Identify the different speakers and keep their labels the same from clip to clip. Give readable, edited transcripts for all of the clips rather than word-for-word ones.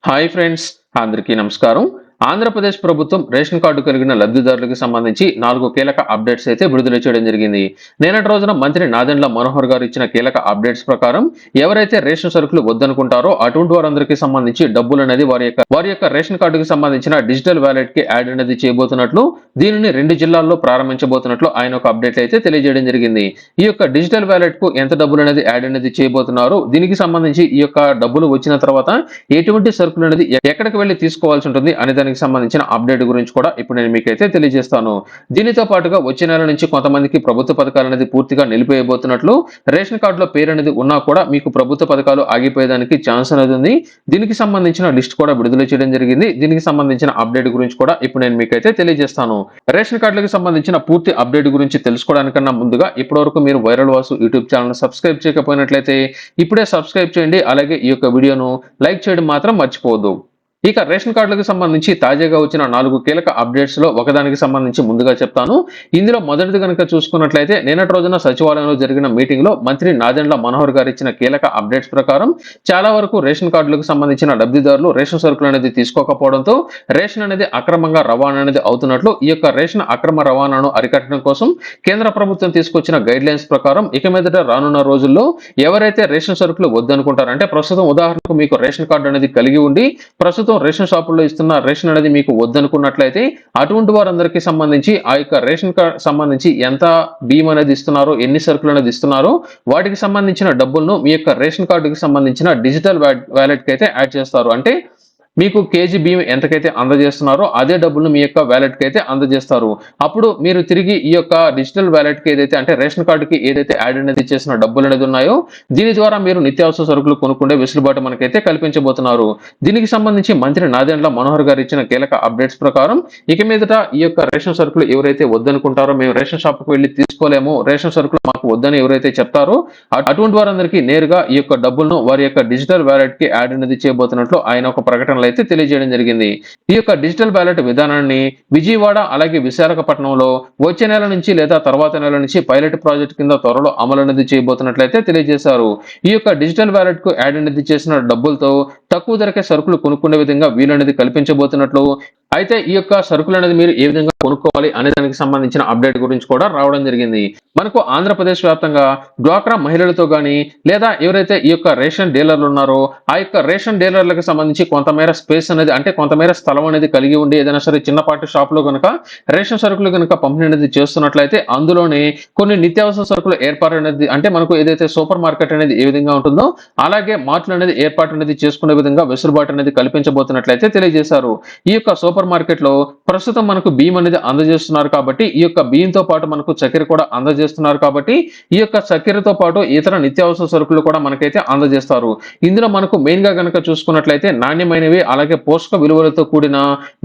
Speaker 1: Hi friends, అందరికీ నమస్కారం. ఆంధ్రప్రదేశ్ ప్రభుత్వం రేషన్ కార్డు కలిగిన లబ్ధిదారులకు సంబంధించి 4 కీలక అప్డేట్స్ అయితే విడుదల చేయడం జరిగింది. నిన్నటి రోజున మంత్రి నాదెండ్ల మనోహర్ గారు ఇచ్చిన కీలక అప్డేట్స్ ప్రకారం ఎవరైతే రేషన్ సరుకులు వద్దనుకుంటారో అటువంటి వారందరికీ సంబంధించి డబ్బులు అనేది వారి యొక్క రేషన్ కార్డుకి సంబంధించిన డిజిటల్ వాలెట్ కి యాడ్ అనేది చేయబోతున్నట్లు, దీనిని 2 జిల్లాల్లో ప్రారంభించబోతున్నట్లు ఆయన ఒక అప్డేట్ అయితే తెలియజేయడం జరిగింది. ఈ యొక్క డిజిటల్ వాలెట్ కు ఎంత డబ్బులు అనేది యాడ్ అనేది చేయబోతున్నారు, దీనికి సంబంధించి ఈ యొక్క డబ్బులు వచ్చిన తర్వాత ఎటువంటి సరుకులు అనేది ఎక్కడికి వెళ్లి తీసుకోవాల్సి ఉంటుంది అనే దానికి సంబంధించిన అప్డేట్ గురించి కూడా ఇప్పుడు నేను మీకైతే తెలియజేస్తాను. దీనితో పాటుగా వచ్చే నెల నుంచి కొంతమందికి ప్రభుత్వ పథకాలు అనేది పూర్తిగా నిలిపివేయబోతున్నట్లు, రేషన్ కార్డులో పేరు అనేది ఉన్నా కూడా మీకు ప్రభుత్వ పథకాలు ఆగిపోయేదానికి ఛాన్స్ అనేది ఉంది. దీనికి సంబంధించిన లిస్ట్ కూడా విడుదల చేయడం జరిగింది. దీనికి సంబంధించిన అప్డేట్ గురించి కూడా ఇప్పుడు నేను మీకైతే తెలియజేస్తాను. రేషన్ కార్డులకు సంబంధించిన పూర్తి అప్డేట్ గురించి తెలుసుకోవడానికన్నా ముందుగా ఇప్పటివరకు మీరు viral Vasu YouTube channel subscribe చేయకపోయినట్లయితే ఇప్పుడే సబ్స్క్రైబ్ చేయండి. అలాగే ఈ యొక్క వీడియోను లైక్ చేయడం మాత్రం మర్చిపోవద్దు. ఇక రేషన్ కార్డులకు సంబంధించి తాజాగా వచ్చిన 4 కీలక అప్డేట్స్ లో ఒకదానికి సంబంధించి ముందుగా చెప్తాను. ఇందులో మొదటిది కనుక చూసుకున్నట్లయితే నిన్నటి రోజున సచివాలయంలో జరిగిన మీటింగ్ లో మంత్రి నాదెండ్ల మనోహర్ గారు ఇచ్చిన కీలక అప్డేట్స్ ప్రకారం చాలా వరకు రేషన్ కార్డులకు సంబంధించిన లబ్ధిదారులు రేషన్ సరుకులు అనేది తీసుకోకపోవడంతో రేషన్ అనేది అక్రమంగా రవాణా అనేది అవుతున్నట్లు, ఈ యొక్క రేషన్ అక్రమ రవాణాను అరికట్టడం కోసం కేంద్ర ప్రభుత్వం తీసుకొచ్చిన గైడ్ లైన్స్ ప్రకారం ఇక మీదట రానున్న రోజుల్లో ఎవరైతే రేషన్ సరుకులు వద్దనుకుంటారంటే, ప్రస్తుతం ఉదాహరణకు మీకు రేషన్ కార్డు అనేది కలిగి ఉండి ప్రస్తుతం రేషన్ షాపుల్లో ఇస్తున్న రేషన్ అనేది మీకు వద్దనుకున్నట్లయితే అటువంటి వారందరికీ సంబంధించి ఆ యొక్క రేషన్ కార్డ్ సంబంధించి ఎంత బియ్యం అనేది ఇస్తున్నారో, ఎన్ని సరుకులు అనేది ఇస్తున్నారో వాటికి సంబంధించిన డబ్బులను మీ యొక్క రేషన్ కార్డుకి సంబంధించిన డిజిటల్ వాలెట్ కి అయితే యాడ్ చేస్తారు. అంటే మీకు కేజీ బియ్యం ఎంతకైతే అందజేస్తున్నారో అదే డబ్బులను మీ యొక్క వ్యాలెట్ కి అయితే అందజేస్తారు. అప్పుడు మీరు తిరిగి ఈ యొక్క డిజిటల్ వ్యాలెట్ కి ఏదైతే అంటే రేషన్ కార్డుకి ఏదైతే యాడ్ అనేది చేసిన డబ్బులు అనేది ఉన్నాయో దీని ద్వారా మీరు నిత్యావసర సరుకులు కొనుక్కునే వెసులుబాటు మనకైతే కల్పించబోతున్నారు. దీనికి సంబంధించి మంత్రి నాదెండ్ల మనోహర్ గారు ఇచ్చిన కీలక అప్డేట్స్ ప్రకారం ఇక మీదట ఈ యొక్క రేషన్ సరుకులు ఎవరైతే వద్దనుకుంటారో, మేము రేషన్ షాప్ కు వెళ్లి తీసుకోలేము, రేషన్ సరుకులు మాకు వద్దని ఎవరైతే చెప్తారో అటువంటి వారందరికీ నేరుగా ఈ యొక్క డబ్బులను వారి యొక్క డిజిటల్ వ్యాలెట్ కి యాడ్ అనేది చేయబోతున్నట్లు ఆయన ఒక ప్రకటన అయితే తెలియజేయడం జరిగింది. ఈ యొక్క డిజిటల్ బ్యాలెట్ విధానాన్ని విజయవాడ అలాగే విశాఖపట్నంలో వచ్చే నెల నుంచి లేదా తర్వాత నెల నుంచి పైలట్ ప్రాజెక్ట్ కింద త్వరలో అమలు అనేది చేయబోతున్నట్లయితే తెలియజేశారు. ఈ యొక్క డిజిటల్ బ్యాలెట్ కు యాడ్ అనేది చేసిన డబ్బులతో తక్కువ ధరకే సరుకులు కొనుక్కునే విధంగా వీలు అనేది కల్పించబోతున్నట్లు, అయితే ఈ యొక్క సరుకులు అనేది మీరు ఏ విధంగా కొనుక్కోవాలి అనే దానికి సంబంధించిన అప్డేట్ గురించి కూడా రావడం జరిగింది. మనకు ఆంధ్రప్రదేశ్ వ్యాప్తంగా డ్వాక్రా మహిళలతో గానీ లేదా ఎవరైతే ఈ యొక్క రేషన్ డీలర్లు ఉన్నారో ఆ యొక్క రేషన్ డీలర్లకు సంబంధించి కొంతమేర స్పేస్ అనేది అంటే కొంతమేర స్థలం అనేది కలిగి ఉండి ఏదైనా సరే చిన్నపాటి షాప్ లో కనుక రేషన్ సరుకులు కనుక పంపిణీ అనేది చేస్తున్నట్లయితే అందులోనే కొన్ని నిత్యావసర సరుకులు ఏర్పాటు అనేది అంటే మనకు ఏదైతే సూపర్ మార్కెట్ అనేది ఏ విధంగా ఉంటుందో అలాగే మార్ట్లు అనేది ఏర్పాటు అనేది చేసుకునే విధంగా వెసులుబాటు అనేది కల్పించబోతున్నట్లయితే తెలియజేశారు. ఈ యొక్క సూపర్ మార్కెట్ లో ప్రస్తుతం మనకు బియ్యం అనేది అందజేస్తున్నారు కాబట్టి ఈ యొక్క బియ్యంతో పాటు మనకు చక్కెర కూడా అందజేస్తున్నారు కాబట్టి ఈ యొక్క చక్కెరతో పాటు ఇతర నిత్యావసర సరుకులు కూడా మనకైతే అందజేస్తారు. ఇందులో మనకు మెయిన్ గా కనుక చూసుకున్నట్లయితే నాణ్యమైనవి అలాగే పోషక విలువలతో కూడిన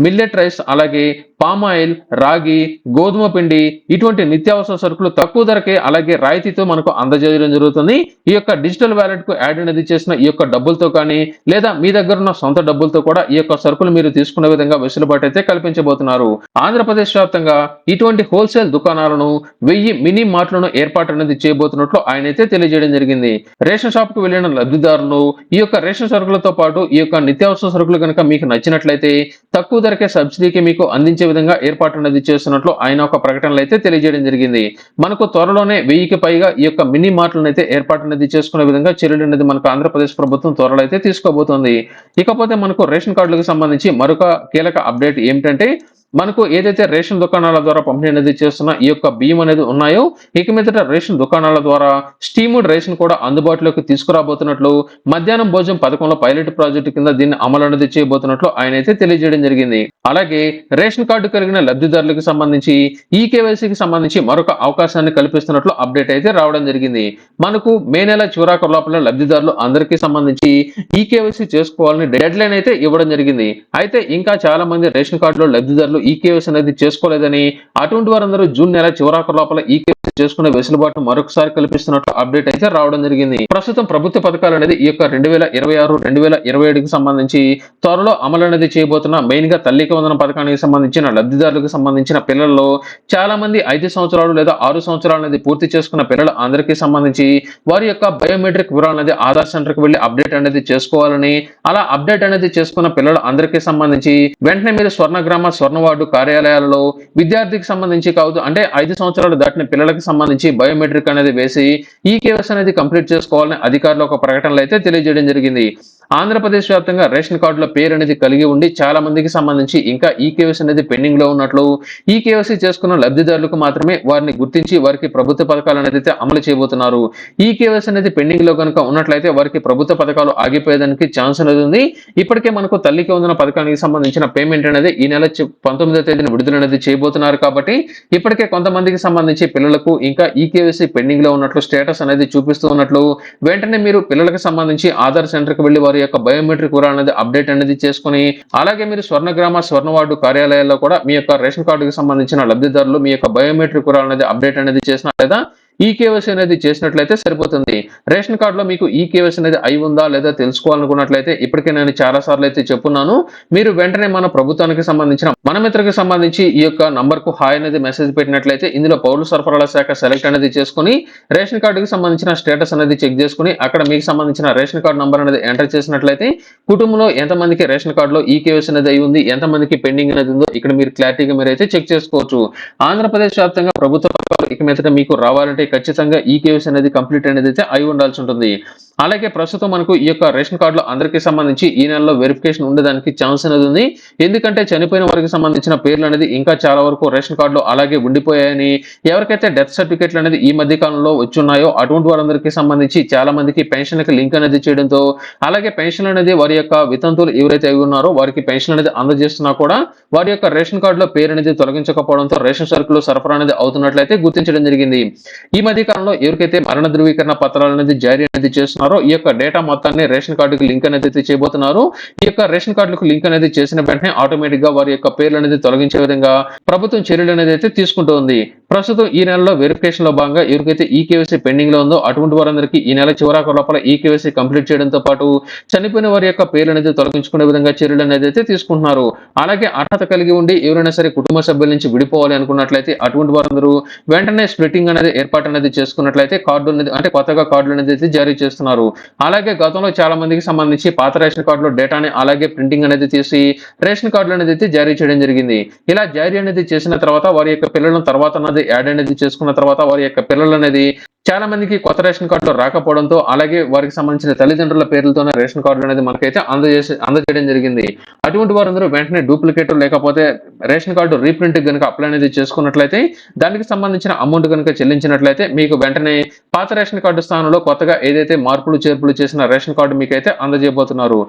Speaker 1: మిల్లెట్ రైస్ అలాగే పామ్ ఆయిల్, రాగి, గోధుమ పిండి ఇటువంటి నిత్యావసర సరుకులు తక్కువ ధరకే అలాగే రాయితీతో మనకు అందజేయడం జరుగుతుంది. ఈ యొక్క డిజిటల్ వాలెట్ కు యాడ్ అనేది చేసిన ఈ యొక్క డబ్బులతో కానీ లేదా మీ దగ్గర ఉన్న సొంత డబ్బులతో కూడా ఈ యొక్క సరుకులు మీరు తీసుకునే విధంగా వెసులుబాటు అయితే కల్పించబోతున్నారు. ఆంధ్రప్రదేశ్ వ్యాప్తంగా ఇటువంటి హోల్సేల్ దుకాణాలను 1000 మినీ మార్ట్లను ఏర్పాటు అనేది చేయబోతున్నట్లు ఆయన అయితే తెలియజేయడం జరిగింది. రేషన్ షాప్ కు వెళ్లిన లబ్ధిదారులు ఈ యొక్క రేషన్ సరుకులతో పాటు ఈ యొక్క నిత్యావసర సరుకులు కనుక మీకు నచ్చినట్లయితే తక్కువ ధరకే సబ్సిడీకి మీకు అందించే విధంగా ఏర్పాటు అనేది చేస్తున్నట్లు ఆయన ఒక ప్రకటనలో అయితే తెలియజేయడం జరిగింది. మనకు త్వరలోనే 1000కి పైగా ఈ యొక్క మినీ మార్ట్లను అయితే ఏర్పాటు అనేది చేసుకునే విధంగా చర్యలు అనేది మనకు ఆంధ్రప్రదేశ్ ప్రభుత్వం త్వరలో అయితే తీసుకోబోతోంది. ఇకపోతే మనకు రేషన్ కార్డులకు సంబంధించి మరొక కీలక అప్డేట్ ఏమిటంటే, మనకు ఏదైతే రేషన్ దుకాణాల ద్వారా పంపిణీ అనేది చేస్తున్న ఈ యొక్క బియ్యం అనేది ఉన్నాయో ఇక మీదట రేషన్ దుకాణాల ద్వారా స్టీమ్డ్ రేషన్ కూడా అందుబాటులోకి తీసుకురాబోతున్నట్లు, మధ్యాహ్నం భోజనం పథకంలో పైలట్ ప్రాజెక్టు కింద దీన్ని అమలు అనేది చేయబోతున్నట్లు ఆయన అయితే తెలియజేయడం జరిగింది. అలాగే రేషన్ కార్డు కలిగిన లబ్ధిదారులకు సంబంధించి ఈ కేవైసీకి సంబంధించి మరొక అవకాశాన్ని కల్పిస్తున్నట్లు అప్డేట్ అయితే రావడం జరిగింది. మనకు మే నెల చివరాకు లోపల లబ్ధిదారులు అందరికీ సంబంధించి ఈ కేవైసీ చేసుకోవాలని డెడ్ లైన్ అయితే ఇవ్వడం జరిగింది. అయితే ఇంకా చాలా మంది రేషన్ కార్డులో లబ్ధిదారులు ఈ కేవైసీ అనేది చేసుకోలేదని, అటువంటి వారందరూ జూన్ నెల చివరాఖరు లోపల ఈ కేవైసీ చేసుకునే వెసులుబాటు మరొకసారి కల్పిస్తున్నట్లు అప్డేట్ అయితే రావడం జరిగింది. ప్రస్తుతం ప్రభుత్వ పథకాలు అనేది ఈ యొక్క 2026, 2027కి సంబంధించి త్వరలో అమలు అనేది చేయబోతున్న మెయిన్ గా తల్లికి వందనం పథకానికి సంబంధించిన లబ్ధిదారులకు సంబంధించిన పిల్లల్లో చాలా మంది 5 సంవత్సరాలు లేదా 6 సంవత్సరాలు అనేది పూర్తి చేసుకున్న పిల్లలు అందరికీ సంబంధించి వారి యొక్క బయోమెట్రిక్ వివరాలు అనేది ఆధార్ సెంటర్ కి వెళ్లి అప్డేట్ అనేది చేసుకోవాలని, అలా అప్డేట్ అనేది చేసుకున్న పిల్లలు అందరికీ సంబంధించి వెంటనే మీరు స్వర్ణగ్రామ స్వర్ణవార్డు కార్యాలయాలలో విద్యార్థికి సంబంధించి కాదు అంటే 5 సంవత్సరాలు దాటిన పిల్లలకి సంబంధించి బయోమెట్రిక్ అనేది వేసి ఈ కేవైసీ అనేది కంప్లీట్ చేసుకోవాలని అధికారులు ఒక ప్రకటనలో అయితే తెలియజేయడం జరిగింది. ఆంధ్రప్రదేశ్ వ్యాప్తంగా రేషన్ కార్డుల పేరు అనేది కలిగి ఉండి చాలా మందికి సంబంధించి ఇంకా ఈ కేవైసీ అనేది పెండింగ్ లో ఉన్నట్లు, ఈ కేవైసీ చేసుకున్న లబ్ధిదారులకు మాత్రమే వారిని గుర్తించి వారికి ప్రభుత్వ పథకాలు అనేది అయితే అమలు చేయబోతున్నారు. ఈ కేవైసీ అనేది పెండింగ్ లో కనుక ఉన్నట్లయితే వారికి ప్రభుత్వ పథకాలు ఆగిపోయేదానికి ఛాన్స్ అనేది ఉంది. ఇప్పటికే మనకు తల్లికి వందన పథకానికి సంబంధించిన పేమెంట్ అనేది ఈ నెల 19వ తేదీన విడుదల అనేది చేయబోతున్నారు. కాబట్టి ఇప్పటికే కొంతమందికి సంబంధించి పిల్లలకు ఇంకా ఈ కేవైసీ పెండింగ్ లో ఉన్నట్లు స్టేటస్ అనేది చూపిస్తూ ఉన్నట్లు, వెంటనే మీరు పిల్లలకు సంబంధించి ఆధార్ సెంటర్ కి వెళ్లి వారి యొక్క బయోమెట్రిక్ వివరాలు అనేది అప్డేట్ అనేది చేసుకుని, అలాగే మీరు స్వర్ణగ్రామ స్వర్ణవార్డు కార్యాలయాల్లో కూడా మీ యొక్క రేషన్ కార్డుకి సంబంధించిన లబ్ధిదారులు మీ యొక్క బయోమెట్రిక్ వివరాలు అనేది అప్డేట్ అనేది చేసిన లేదా ఈ కేవైసీ అనేది చేసినట్లయితే సరిపోతుంది. రేషన్ కార్డులో మీకు ఈ కేవైసీ అనేది అయి ఉందా లేదా తెలుసుకోవాలనుకున్నట్లయితే ఇప్పటికే నేను చాలా సార్లు అయితే చెప్పున్నాను. మీరు వెంటనే మన ప్రభుత్వానికి సంబంధించిన మన మిత్రకి సంబంధించి ఈ యొక్క నంబర్ కు హాయ్ అనేది మెసేజ్ పెట్టినట్లయితే ఇందులో పౌర సరఫరాల శాఖ సెలెక్ట్ అనేది చేసుకుని రేషన్ కార్డుకి సంబంధించిన స్టేటస్ అనేది చెక్ చేసుకుని అక్కడ మీకు సంబంధించిన రేషన్ కార్డు నంబర్ అనేది ఎంటర్ చేసినట్లయితే కుటుంబంలో ఎంతమందికి రేషన్ కార్డులో ఈ కేవైసీ అనేది అయి ఉంది, ఎంతమందికి పెండింగ్ అనేది ఉందో ఇక్కడ మీరు క్లారిటీగా మీరైతే చెక్ చేసుకోవచ్చు. ఆంధ్రప్రదేశ్ వ్యాప్తంగా ప్రభుత్వ పథకాలు ఇక మీదట మీకు రావాలంటే ఖచ్చితంగా ఈ కేవైసీ అనేది కంప్లీట్ అనేది అయితే అయి ఉండాల్సి ఉంటుంది. అలాగే ప్రస్తుతం మనకు ఈ యొక్క రేషన్ కార్డులో అందరికీ సంబంధించి ఈ నెలలో వెరిఫికేషన్ ఉండడానికి ఛాన్స్ అనేది ఉంది. ఎందుకంటే చనిపోయిన వారికి సంబంధించిన పేర్లు అనేది ఇంకా చాలా వరకు రేషన్ కార్డులో అలాగే ఉండిపోయాయని, ఎవరికైతే డెత్ సర్టిఫికేట్లు అనేది ఈ మధ్య కాలంలో వచ్చున్నాయో అటువంటి వారందరికీ సంబంధించి చాలా మందికి పెన్షన్కి లింక్ అనేది చేయడంతో, అలాగే పెన్షన్ అనేది వారి యొక్క వితంతువులు ఎవరైతే అయి ఉన్నారో వారికి పెన్షన్ అనేది అందజేస్తున్నా కూడా వారి యొక్క రేషన్ కార్డులో పేరు అనేది తొలగించకపోవడంతో రేషన్ సరుకులు సరఫరా అనేది అవుతున్నట్లయితే గుర్తించడం జరిగింది. ఈ మధ్య కాలంలో ఎవరికైతే మరణ ధృవీకరణ పత్రాలు అనేది జారీ అనేది చేస్తున్నారో ఈ యొక్క డేటా మొత్తాన్ని రేషన్ కార్డుకి లింక్ అనేది చేయబోతున్నారు. ఈ యొక్క రేషన్ కార్డులకు లింక్ అనేది చేసిన వెంటనే ఆటోమేటిక్ గా వారి యొక్క పేర్లు అనేది తొలగించే విధంగా ప్రభుత్వం చర్యలు అనేది అయితే తీసుకుంటోంది. ప్రస్తుతం ఈ నెలలో వెరిఫికేషన్ లో భాగంగా ఎవరికైతే ఈ కేవైసీ పెండింగ్ లో ఉందో అటువంటి వారందరికీ ఈ నెల చివరాఖరు లోపల ఈ కేవైసీ కంప్లీట్ చేయడంతో పాటు చనిపోయిన వారి యొక్క పేర్లు అనేది తొలగించుకునే విధంగా చర్యలు అనేది అయితే తీసుకుంటున్నారు. అలాగే అర్హత కలిగి ఉండి ఎవరైనా సరే కుటుంబ సభ్యుల నుంచి విడిపోవాలి అనుకున్నట్లయితే అటువంటి వారందరూ వెంటనే స్ప్లిట్టింగ్ అనేది ఏర్పాటు అనేది చేసుకున్నట్లయితే కార్డు అనేది అంటే కొత్తగా కార్డులు అనేది అయితే జారీ చేస్తున్నారు. అలాగే గతంలో చాలా మందికి సంబంధించి పాత రేషన్ కార్డులో డేటాని అలాగే ప్రింటింగ్ అనేది తీసి రేషన్ కార్డులు అనేది అయితే జారీ చేయడం జరిగింది. ఇలా జారీ అనేది చేసిన తర్వాత వారి యొక్క పిల్లలను తర్వాత అనేది యాడ్ అనేది చేసుకున్న తర్వాత వారి యొక్క పిల్లలు అనేది చాలా మందికి కొత్త రేషన్ కార్డులు రాకపోవడంతో, అలాగే వారికి సంబంధించిన తల్లిదండ్రుల పేర్లతోనే రేషన్ కార్డులు అనేది మనకైతే అందజేయడం జరిగింది. అటువంటి వారందరూ వెంటనే డూప్లికేట్ లేకపోతే రేషన్ కార్డు రీప్రింట్ కనుక అప్లై అనేది చేసుకున్నట్లయితే దానికి సంబంధించిన అమౌంట్ కనుక చెల్లించినట్లయితే మీకు వెంటనే పాత రేషన్ కార్డు స్థానంలో కొత్తగా ఏదైతే మార్పులు చేర్పులు చేసిన రేషన్ కార్డు మీకైతే అందజేయబోతున్నారు.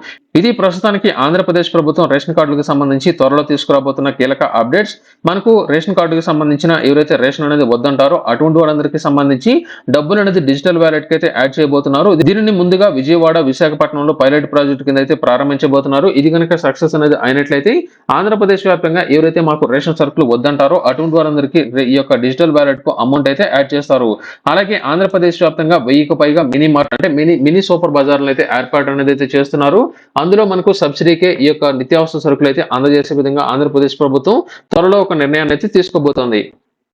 Speaker 1: ఇది ప్రస్తుతానికి ఆంధ్రప్రదేశ్ ప్రభుత్వం రేషన్ కార్డులకు సంబంధించి త్వరలో తీసుకురాబోతున్న కీలక అప్డేట్స్. మనకు రేషన్ కార్డుకు సంబంధించిన ఎవరైతే రేషన్ అనేది వద్దంటారో అటువంటి వారందరికీ సంబంధించి డబ్బులు అనేది డిజిటల్ వ్యాలెట్ కి అయితే యాడ్ చేయబోతున్నారు. దీనిని ముందుగా విజయవాడ, విశాఖపట్నంలో పైలట్ ప్రాజెక్ట్ కింద అయితే ప్రారంభించబోతున్నారు. ఇది కనుక సక్సెస్ అనేది అయినట్లయితే ఆంధ్రప్రదేశ్ వ్యాప్తంగా ఎవరైతే మాకు రేషన్ సరుకులు వద్దంటారో అటువంటి వారందరికీ ఈ యొక్క డిజిటల్ వ్యాలెట్ కు అమౌంట్ అయితే యాడ్ చేస్తారు. అలాగే ఆంధ్రప్రదేశ్ వ్యాప్తంగా 1000కు పైగా మినీ మార్ట్ అంటే మినీ సూపర్ బజార్లు అయితే ఏర్పాటు అనేది అయితే చేస్తున్నారు. అందులో మనకు సబ్సిడీకే ఈ యొక్క నిత్యావసర సరుకులు అయితే అందజేసే విధంగా ఆంధ్రప్రదేశ్ ప్రభుత్వం త్వరలో ఒక నిర్ణయాన్ని అయితే తీసుకోబోతోంది.